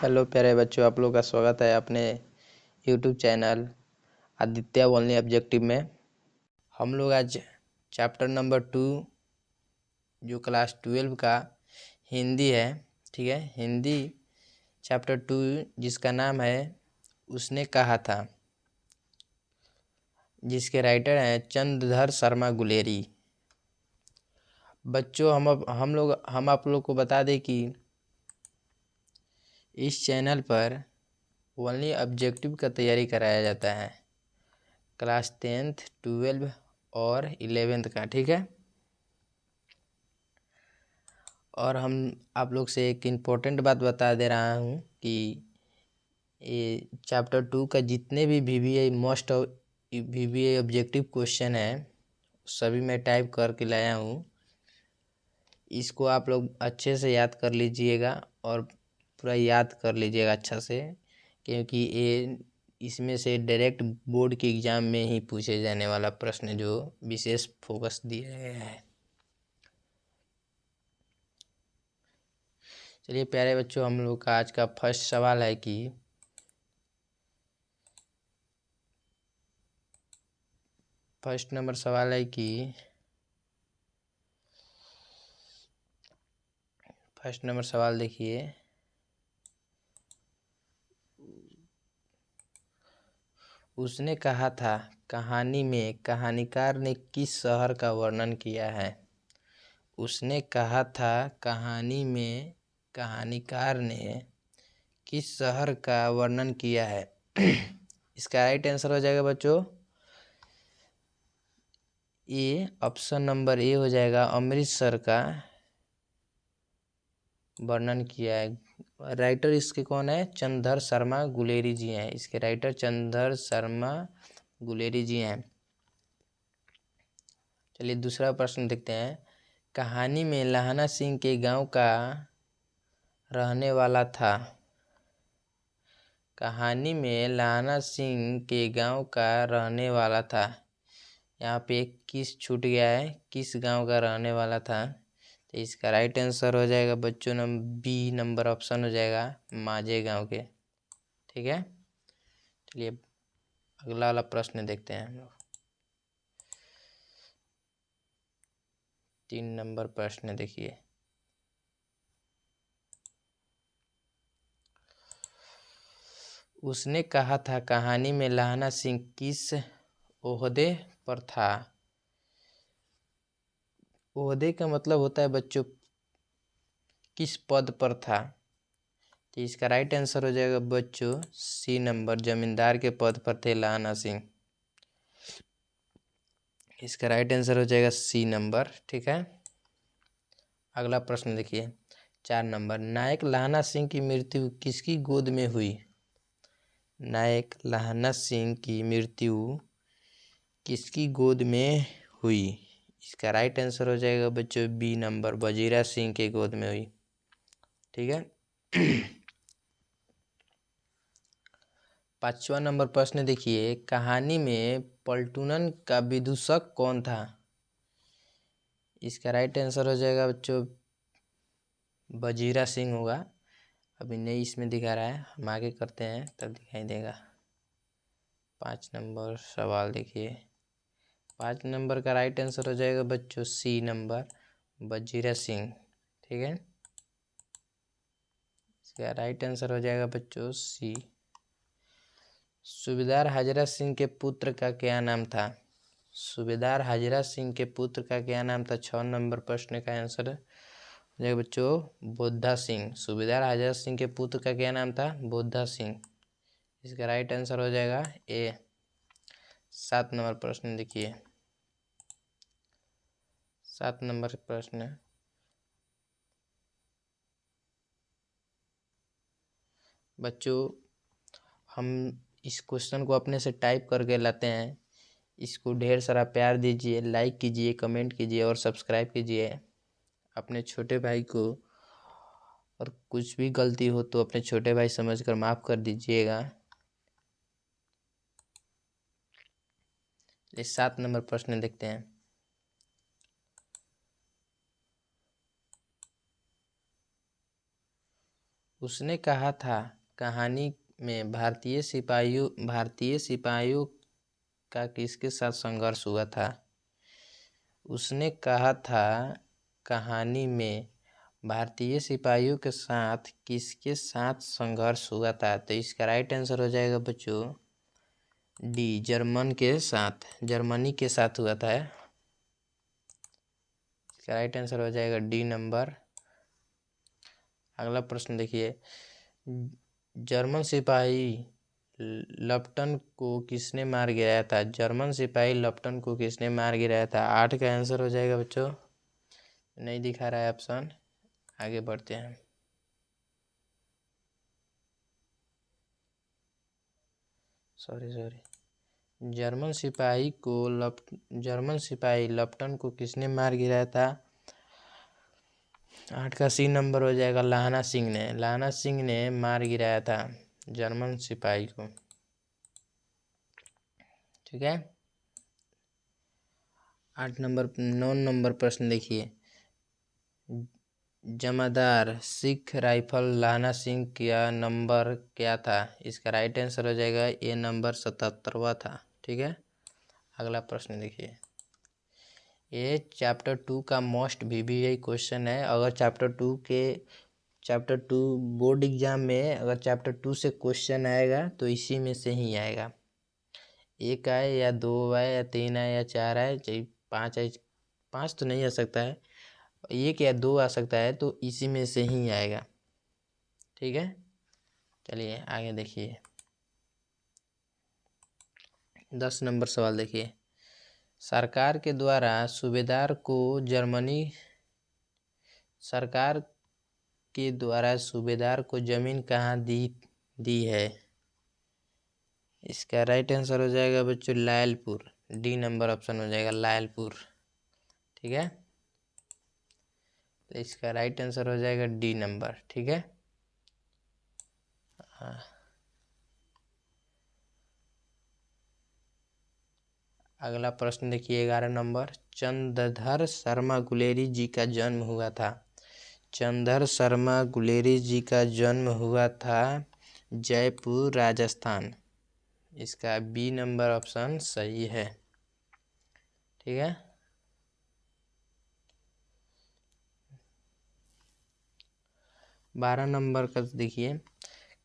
Hello प्यारे बच्चों, आप लोग का स्वागत है अपने YouTube channel Aditya only objective में। हम लोग आज चैप्टर नंबर 2 जो क्लास 12 का हिंदी है, ठीक है, हिंदी चैप्टर 2 जिसका नाम है उसने कहा था, जिसके राइटर हैं चंद्रधर शर्मा गुलेरी। बच्चों हम आप लोग को बता दें कि इस चैनल पर ओनली ऑब्जेक्टिव का तैयारी कराया जाता है, क्लास 10th 12 और 11th का, ठीक है। और हम आप लोग से एक इम्पोर्टेंट बात बता दे रहा हूँ कि ये चैप्टर 2 का जितने भी वीवीआई ऑब्जेक्टिव क्वेश्चन है सभी मैं टाइप करके लाया हूँ। इसको आप लोग अच्छे से याद कर लीजिएगा और पूरा याद कर लीजिएगा अच्छा से, क्योंकि ये इसमें से डायरेक्ट बोर्ड के एग्ज़ाम में ही पूछे जाने वाला प्रश्न जो विशेष फोकस दिया गया है। चलिए प्यारे बच्चों, हम लोग का आज का फर्स्ट सवाल है कि फर्स्ट नंबर सवाल है कि फर्स्ट नंबर सवाल देखिए, उसने कहा था कहानी में कहानीकार ने किस शहर का वर्णन किया है। उसने कहा था कहानी में कहानीकार ने किस शहर का वर्णन किया है। इसका राइट आंसर हो जाएगा बच्चों ए, ऑप्शन नंबर ए हो जाएगा, अमृतसर का वर्णन किया है। राइटर इसके कौन है? चंद्रधर शर्मा गुलेरी जी हैं। इसके राइटर चंद्रधर शर्मा गुलेरी जी हैं। चलिए दूसरा प्रश्न देखते हैं। कहानी में लहाना सिंह के गांव का रहने वाला था। कहानी में लहाना सिंह के गांव का रहने वाला था। यहाँ पे एक किस छूट गया है, किस गांव का रहने वाला था। तो इसका राइट आंसर हो जाएगा बच्चों बी नंबर ऑप्शन हो जाएगा, माझे गांव के, ठीक है। चलिए अगला वाला प्रश्न देखते हैं हम लोग। 3 नंबर प्रश्न देखिए। उसने कहा था कहानी में लहाना सिंह किस ओहदे पर था। ओहदे का मतलब होता है बच्चों किस पद पर था। तो इसका राइट आंसर हो जाएगा बच्चों सी नंबर, जमींदार के पद पर थे लहाना सिंह। इसका राइट आंसर हो जाएगा सी नंबर, ठीक है। अगला प्रश्न देखिए 4 नंबर। नायक लहाना सिंह की मृत्यु किसकी गोद में हुई। नायक लहाना सिंह की मृत्यु किसकी गोद में हुई। इसका राइट आंसर हो जाएगा बच्चों बी नंबर, वजीरा सिंह के गोद में हुई, ठीक है। 5वां नंबर प्रश्न देखिए। कहानी में पलटूनन का विदूषक कौन था। इसका राइट आंसर हो जाएगा बच्चों वजीरा सिंह होगा। अभी नहीं इसमें दिखा रहा है, हम आगे करते हैं तब दिखाई देगा। 5 नंबर सवाल देखिए। 5 नंबर का राइट आंसर हो जाएगा बच्चों सी नंबर, वजीरा सिंह, ठीक है। इसका राइट आंसर हो जाएगा बच्चों सी। सूबेदार हाजरा सिंह के पुत्र का क्या नाम था। सूबेदार हाजरा सिंह के पुत्र का क्या नाम था। 6 नंबर प्रश्न का आंसर हो जाएगा बच्चों बोधा सिंह। सूबेदार हाजरा सिंह के पुत्र का क्या नाम था, बोधा सिंह। इसका राइट आंसर हो जाएगा ए। 7 नंबर प्रश्न देखिए। 7 नंबर प्रश्न। बच्चों हम इस क्वेश्चन को अपने से टाइप करके लाते हैं। इसको ढेर सारा प्यार दीजिए, लाइक कीजिए, कमेंट कीजिए और सब्सक्राइब कीजिए। अपने छोटे भाई को और कुछ भी गलती हो तो अपने छोटे भाई समझकर माफ़ कर दीजिएगा। इस 7 नंबर प्रश्न देखते हैं। उसने कहा था कहानी में भारतीय सिपाहियों का किसके साथ संघर्ष हुआ था। उसने कहा था कहानी में भारतीय सिपाहियों के साथ किसके साथ संघर्ष हुआ था। तो इसका राइट आंसर हो जाएगा बच्चों डी, जर्मनी के साथ हुआ था। इसका राइट आंसर हो जाएगा डी नंबर। अगला प्रश्न देखिए, जर्मन सिपाही लप्टन को किसने मार गिराया था। जर्मन सिपाही लप्टन को किसने मार गिराया था। 8 का आंसर हो जाएगा बच्चों। नहीं दिखा रहा है ऑप्शन, आगे बढ़ते हैं। सॉरी, जर्मन सिपाही लप्टन को किसने मार गिराया था। 8 का सी नंबर हो जाएगा लाना सिंह ने मार गिराया था जर्मन सिपाही को। ठीक है। 9 नंबर प्रश्न देखिए, जमादार सिख राइफल लाना सिंह का नंबर क्या था। इसका राइट आंसर हो जाएगा ए नंबर 77वां था। ठीक है। अगला प्रश्न देखिए, ये चैप्टर 2 का मोस्ट VBI क्वेश्चन है। अगर चैप्टर 2 बोर्ड एग्जाम में अगर चैप्टर 2 से क्वेश्चन आएगा तो इसी में से ही आएगा। 1 आए या 2 आए या 3 आए या 4 आए, चाहे 5 आए, 5 तो नहीं आ सकता है, 1 या 2 आ सकता है, तो इसी में से ही आएगा। ठीक है। चलिए आगे देखिए, 10 नंबर सवाल देखिए, सरकार के द्वारा सूबेदार को जमीन कहाँ दी है। इसका राइट आंसर हो जाएगा बच्चों लायलपुर। डी नंबर ऑप्शन हो जाएगा लायलपुर। ठीक है। तो इसका राइट आंसर हो जाएगा डी नंबर। ठीक है। अगला प्रश्न देखिए, 11 नंबर, चंद्रधर शर्मा गुलेरी जी का जन्म हुआ था। चंद्रधर शर्मा गुलेरी जी का जन्म हुआ था जयपुर राजस्थान। इसका बी नंबर ऑप्शन सही है। ठीक है। 12 नंबर का देखिए,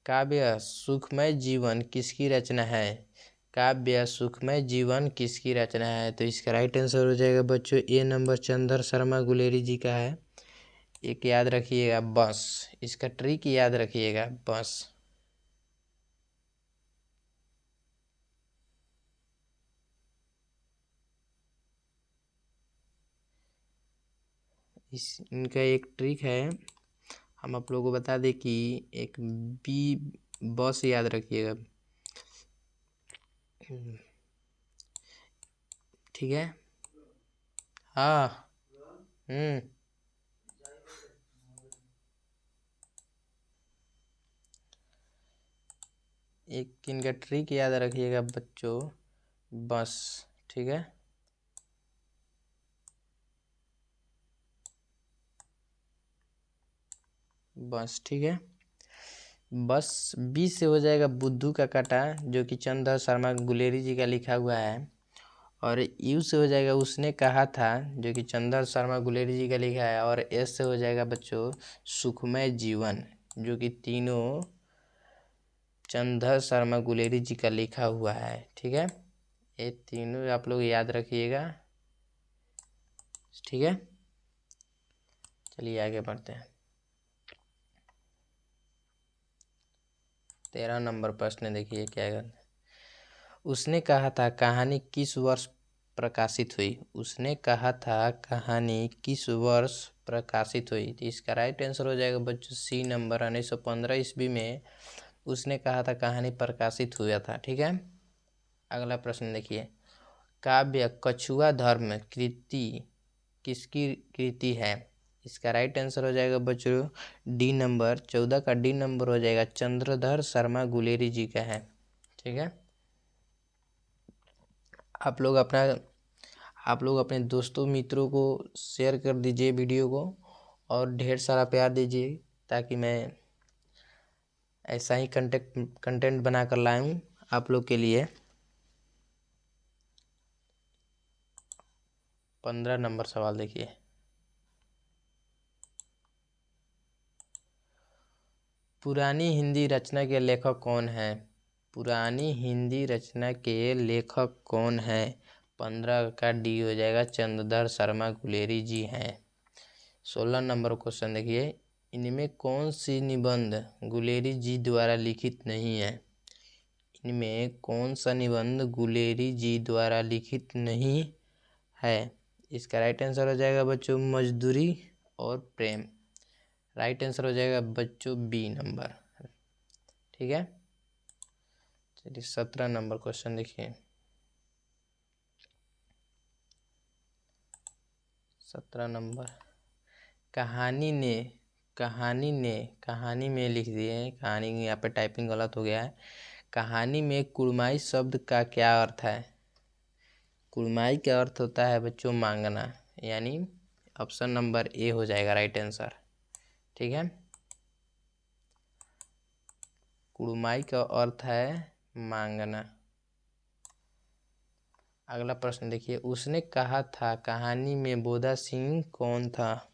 काव्य सुखमय जीवन किसकी रचना है। काव्य सुखमय जीवन किसकी रचना है। तो इसका राइट आंसर हो जाएगा बच्चों ए नंबर चंद्रधर शर्मा गुलेरी जी का है। एक याद रखिएगा बस, इसका ट्रिक याद रखिएगा बस। इनका एक ट्रिक है, हम आप लोगों को बता दें कि एक बी बस याद रखिएगा। ठीक है। हाँ। एक इनका ट्रिक याद रखिएगा बच्चों बस। ठीक है। बस। ठीक है। बस बी से हो जाएगा बुद्धू का काटा, जो कि चंद्रधर शर्मा गुलेरी जी का लिखा हुआ है। और यू से हो जाएगा उसने कहा था, जो कि चंद्रधर शर्मा गुलेरी जी का लिखा है। और एस से हो जाएगा बच्चों सुखमय जीवन, जो कि तीनों चंद्रधर शर्मा गुलेरी जी का लिखा हुआ है। ठीक है। ये तीनों आप लोग याद रखिएगा। ठीक है। चलिए आगे बढ़ते हैं। 13 नंबर प्रश्न देखिए क्या है। उसने कहा था कहानी किस वर्ष प्रकाशित हुई। उसने कहा था कहानी किस वर्ष प्रकाशित हुई। तो इसका राइट आंसर हो जाएगा बच्चों सी नंबर 1915 ईस्वी में उसने कहा था कहानी प्रकाशित हुआ था। ठीक है। अगला प्रश्न देखिए, काव्य कछुआ धर्म कृति किसकी कृति है। इसका राइट आंसर हो जाएगा बच्चों डी नंबर 14 का डी नंबर हो जाएगा चंद्रधर शर्मा गुलेरी जी का है। ठीक है। आप लोग अपने दोस्तों मित्रों को शेयर कर दीजिए वीडियो को, और ढेर सारा प्यार दीजिए, ताकि मैं ऐसा ही कंटेंट बनाकर लाया हूँ आप लोग के लिए। 15 नंबर सवाल देखिए। पुरानी हिंदी रचना के लेखक कौन है? पुरानी हिंदी रचना के लेखक कौन है? 15 का डी हो जाएगा, चंद्रधर शर्मा गुलेरी जी हैं। 16 नंबर क्वेश्चन देखिए, इनमें कौन सी निबंध गुलेरी जी द्वारा लिखित नहीं है? इनमें कौन सा निबंध गुलेरी जी द्वारा लिखित नहीं है? इसका राइट आंसर हो जाएगा बच्चों मजदूरी और प्रेम। राइट आंसर हो जाएगा बच्चों बी नंबर। ठीक है, चलिए 17 नंबर क्वेश्चन देखिए। 17 नंबर, कहानी में लिख दिए, कहानी यहाँ पे टाइपिंग गलत हो गया है। कहानी में कुड़माई शब्द का क्या अर्थ है? कुड़माई का अर्थ होता है बच्चों मांगना, यानी ऑप्शन नंबर ए हो जाएगा राइट आंसर। ठीक है, कुड़माई का अर्थ है मांगना। अगला प्रश्न देखिए, उसने कहा था कहानी में बोधा सिंह कौन था?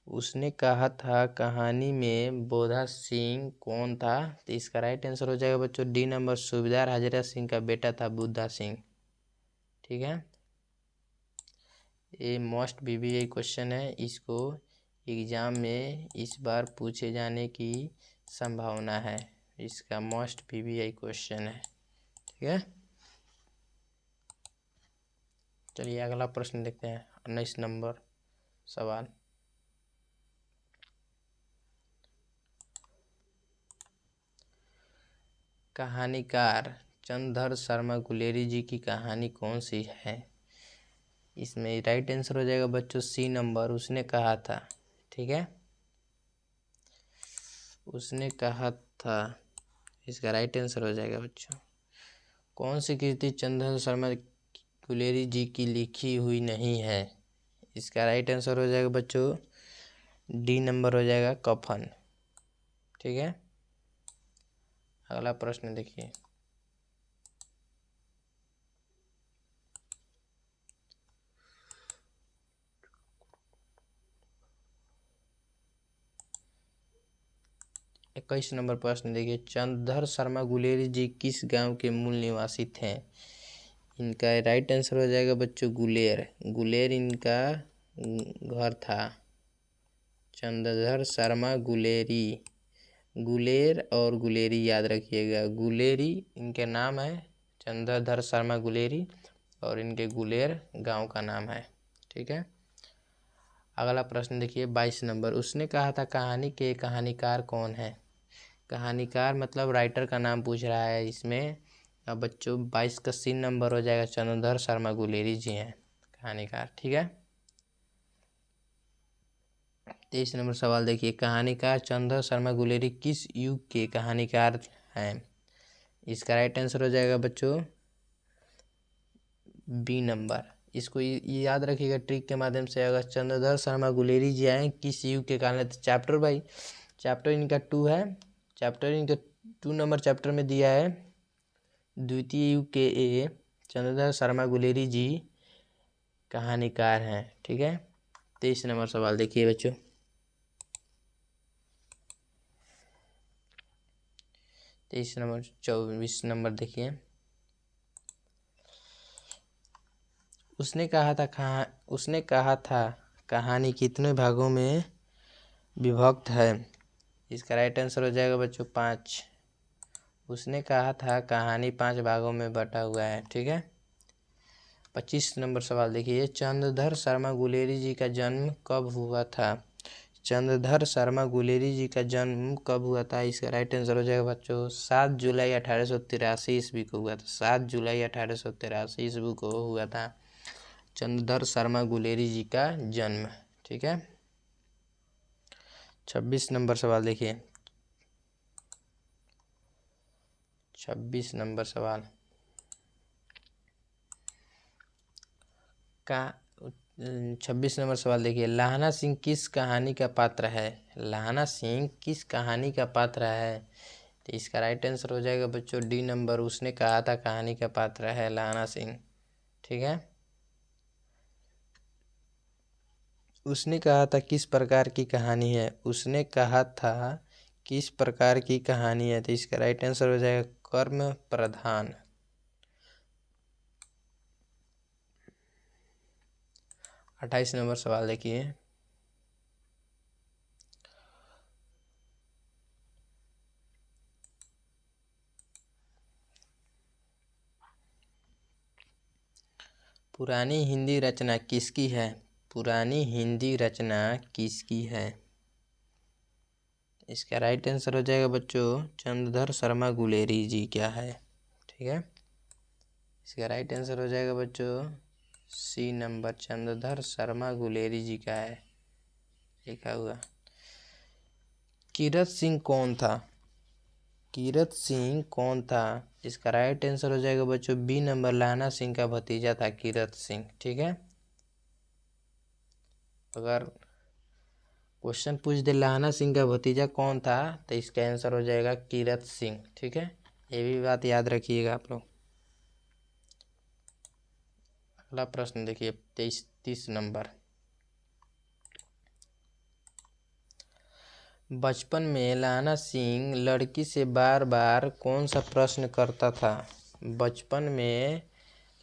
उसने कहा था कहानी में बोधा सिंह कौन था? तो इसका राइट आंसर हो जाएगा बच्चों डी नंबर, सूबेदार हजरत सिंह का बेटा था बुद्धा सिंह। ठीक है, ये मोस्ट बीबीआई क्वेश्चन है, इसको एग्जाम में इस बार पूछे जाने की संभावना है। इसका मोस्ट बीबीआई क्वेश्चन है। ठीक है, चलिए अगला प्रश्न देखते हैं। 19 नंबर सवाल, कहानीकार चंद्रधर शर्मा गुलेरी जी की कहानी कौन सी है? इसमें राइट आंसर हो जाएगा बच्चों सी नंबर, उसने कहा था। ठीक है, उसने कहा था, इसका राइट आंसर हो जाएगा बच्चों। कौन सी कृति चंद्रधर शर्मा गुलेरी जी की लिखी हुई नहीं है? इसका राइट आंसर हो जाएगा बच्चों डी नंबर हो जाएगा कफन। ठीक है, अगला प्रश्न देखिए। इक्कीस नंबर प्रश्न देखिए, चंद्रधर शर्मा गुलेरी जी किस गांव के मूल निवासी थे? इनका राइट आंसर हो जाएगा बच्चों गुलेर। गुलेर इनका घर था। चंद्रधर शर्मा गुलेरी, गुलेर और गुलेरी याद रखिएगा। गुलेरी इनके नाम है, चंद्रधर शर्मा गुलेरी, और इनके गुलेर गांव का नाम है। ठीक है, अगला प्रश्न देखिए 22 नंबर, उसने कहा था कहानी के कहानीकार कौन है? कहानीकार मतलब राइटर का नाम पूछ रहा है इसमें। अब बच्चों 22 का सी नंबर हो जाएगा, चंद्रधर शर्मा गुलेरी जी हैं कहानीकार। ठीक है, 23 नंबर सवाल देखिए, कहानीकार चंद्रधर शर्मा गुलेरी किस युग के कहानीकार हैं? इसका राइट आंसर हो जाएगा बच्चों बी नंबर। इसको ये याद रखिएगा ट्रिक के माध्यम से। अगर चंद्रधर शर्मा गुलेरी जी आए किस युग के कारण, तो चैप्टर भाई चैप्टर इनका 2 है, चैप्टर इनका 2 नंबर चैप्टर में दिया है द्वितीय युग के ए चंद्रधर शर्मा गुलेरी जी कहानीकार हैं। ठीक है, 23 नंबर सवाल देखिए बच्चों। 23 नंबर 24 नंबर देखिए, उसने कहा था कहानी कितने भागों में विभक्त है? इसका राइट आंसर हो जाएगा बच्चों 5। उसने कहा था कहानी 5 भागों में बटा हुआ है। ठीक है, 25 नंबर सवाल देखिए, चंद्रधर शर्मा गुलेरी जी का जन्म कब हुआ था? चंद्रधर शर्मा गुलेरी जी का जन्म कब हुआ था? इसका राइट आंसर हो जाएगा बच्चों 7 जुलाई 1883 ईस्वी को हुआ था। 7 जुलाई 1883 ईस्वी को हुआ था चंद्रधर शर्मा गुलेरी जी का जन्म। ठीक है, 26 नंबर सवाल देखिए। 26 नंबर सवाल का 26 नंबर सवाल देखिए, लाहना सिंह किस कहानी का पात्र है? लाहना सिंह किस कहानी का पात्र है? तो इसका राइट आंसर हो जाएगा बच्चों डी नंबर, उसने कहा था कहानी का पात्र है लाहना सिंह। ठीक है, उसने कहा था किस प्रकार की कहानी है? उसने कहा था किस प्रकार की कहानी है? तो इसका राइट आंसर हो जाएगा कर्म प्रधान। 28 नंबर सवाल देखिए, पुरानी हिंदी रचना किसकी है? पुरानी हिंदी रचना किसकी है? इसका राइट आंसर हो जाएगा बच्चों चंद्रधर शर्मा गुलेरी जी क्या है। ठीक है, इसका राइट आंसर हो जाएगा बच्चों सी नंबर, चंद्रधर शर्मा गुलेरी जी का है लिखा हुआ। कीरत सिंह कौन था? कीरत सिंह कौन था? इसका राइट आंसर हो जाएगा बच्चों बी नंबर, लाना सिंह का भतीजा था कीरत सिंह। ठीक है, अगर क्वेश्चन पूछ दे लाना सिंह का भतीजा कौन था तो इसका आंसर हो जाएगा कीरत सिंह। ठीक है, ये भी बात याद रखिएगा आप लोग। अगला प्रश्न देखिए 30 नंबर, बचपन में लाना सिंह लड़की से बार बार कौन सा प्रश्न करता था? बचपन में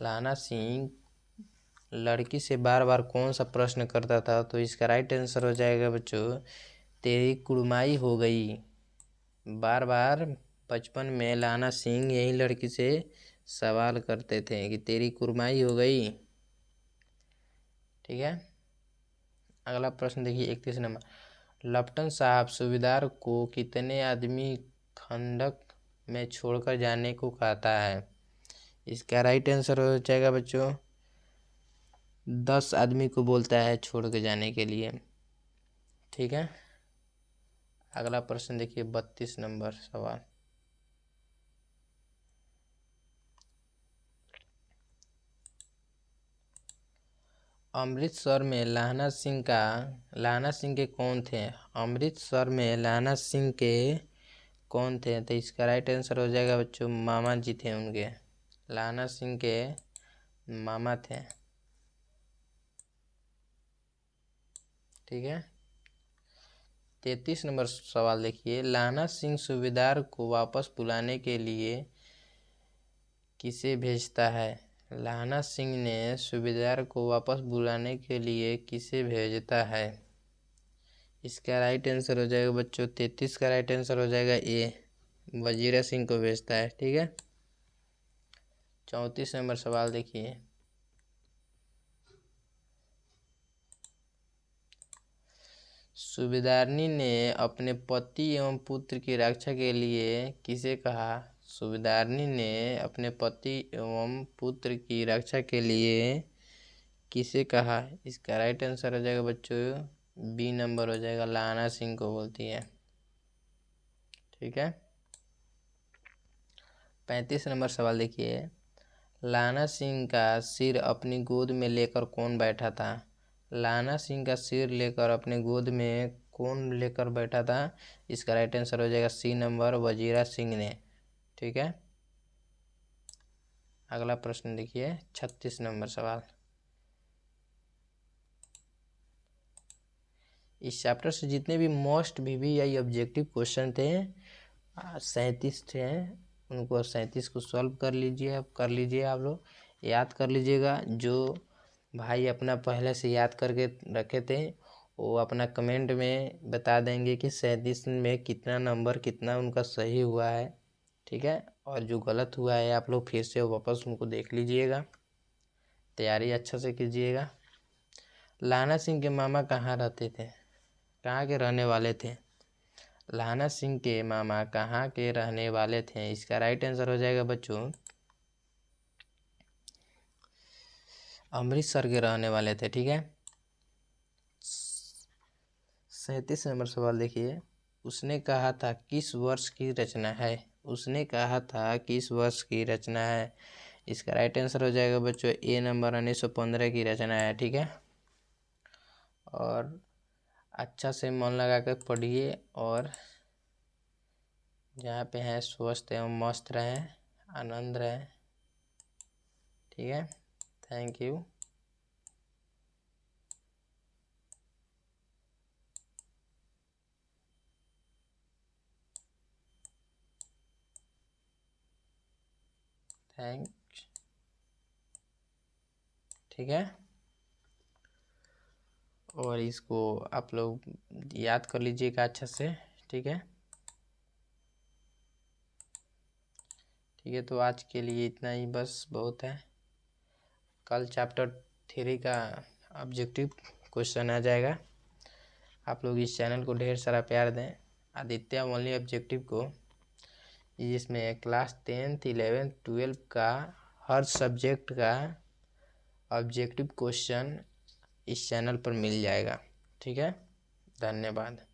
लाना सिंह लड़की से बार बार कौन सा प्रश्न करता था? तो इसका राइट आंसर हो जाएगा बच्चों तेरी कुड़माई हो गई। बार बार बचपन में लाना सिंह यही लड़की से सवाल करते थे कि तेरी कुड़माई हो गई। ठीक है, अगला प्रश्न देखिए 31 नंबर, लपटन साहब सूबेदार को कितने आदमी खंडक में छोड़कर जाने को कहता है? इसका राइट आंसर हो जाएगा बच्चों 10 आदमी को बोलता है छोड़ के जाने के लिए। ठीक है, अगला प्रश्न देखिए 32 नंबर सवाल, अमृतसर में लाना सिंह के कौन थे? अमृतसर में लाना सिंह के कौन थे? तो इसका राइट आंसर हो जाएगा बच्चों मामा जी थे उनके, लाना सिंह के मामा थे। ठीक है, 33 नंबर सवाल देखिए, लाना सिंह सूबेदार को वापस बुलाने के लिए किसे भेजता है? लाना सिंह ने सूबेदार को वापस बुलाने के लिए किसे भेजता है? इसका राइट आंसर हो जाएगा बच्चों 33 का राइट आंसर हो जाएगा ए, वजीरा सिंह को भेजता है। ठीक है, 34 नंबर सवाल देखिए, सूबेदारनी ने अपने पति एवं पुत्र की रक्षा के लिए किसे कहा? सूबेदारनी ने अपने पति एवं पुत्र की रक्षा के लिए किसे कहा? इसका राइट आंसर हो जाएगा बच्चों बी नंबर हो जाएगा, लाना सिंह को बोलती है। ठीक है, 35 नंबर सवाल देखिए, लाना सिंह का सिर अपनी गोद में लेकर कौन बैठा था? लाना सिंह का सिर लेकर अपने गोद में कौन लेकर बैठा था? इसका राइट आंसर हो जाएगा सी नंबर, वजीरा सिंह ने। ठीक है, अगला प्रश्न देखिए 36 नंबर सवाल, इस चैप्टर से जितने भी मोस्ट VVI ऑब्जेक्टिव क्वेश्चन थे 37 थे, उनको 37 को सॉल्व कर लीजिए आप लोग, याद कर लीजिएगा। जो भाई अपना पहले से याद करके रखे थे वो अपना कमेंट में बता देंगे कि 37 में कितना नंबर कितना उनका सही हुआ है। ठीक है, और जो गलत हुआ है आप लोग फिर से वापस उनको देख लीजिएगा, तैयारी अच्छा से कीजिएगा। लाना सिंह के मामा कहाँ रहते थे? कहाँ के रहने वाले थे? लाना सिंह के मामा कहाँ के रहने वाले थे? इसका राइट आंसर हो जाएगा बच्चों अमृतसर के रहने वाले थे। ठीक है, 37 नंबर सवाल देखिए, उसने कहा था किस वर्ष की रचना है? उसने कहा था किस वर्ष की रचना है? इसका राइट आंसर हो जाएगा बच्चों ए नंबर 1915 की रचना है। ठीक है, और अच्छा से मन लगा कर पढ़िए और जहाँ पे हैं स्वस्थ एवं मस्त रहें, आनंद रहें। ठीक है, थैंक यू। थैंक्स। ठीक है, और इसको आप लोग याद कर लीजिएगा अच्छा से। ठीक है, ठीक है, तो आज के लिए इतना ही बस बहुत है। कल चैप्टर 3 का ऑब्जेक्टिव क्वेश्चन आ जाएगा। आप लोग इस चैनल को ढेर सारा प्यार दें, आदित्य ओनली ऑब्जेक्टिव को, जिसमें क्लास 10th 11th 12th का हर सब्जेक्ट का ऑब्जेक्टिव क्वेश्चन इस चैनल पर मिल जाएगा। ठीक है, धन्यवाद।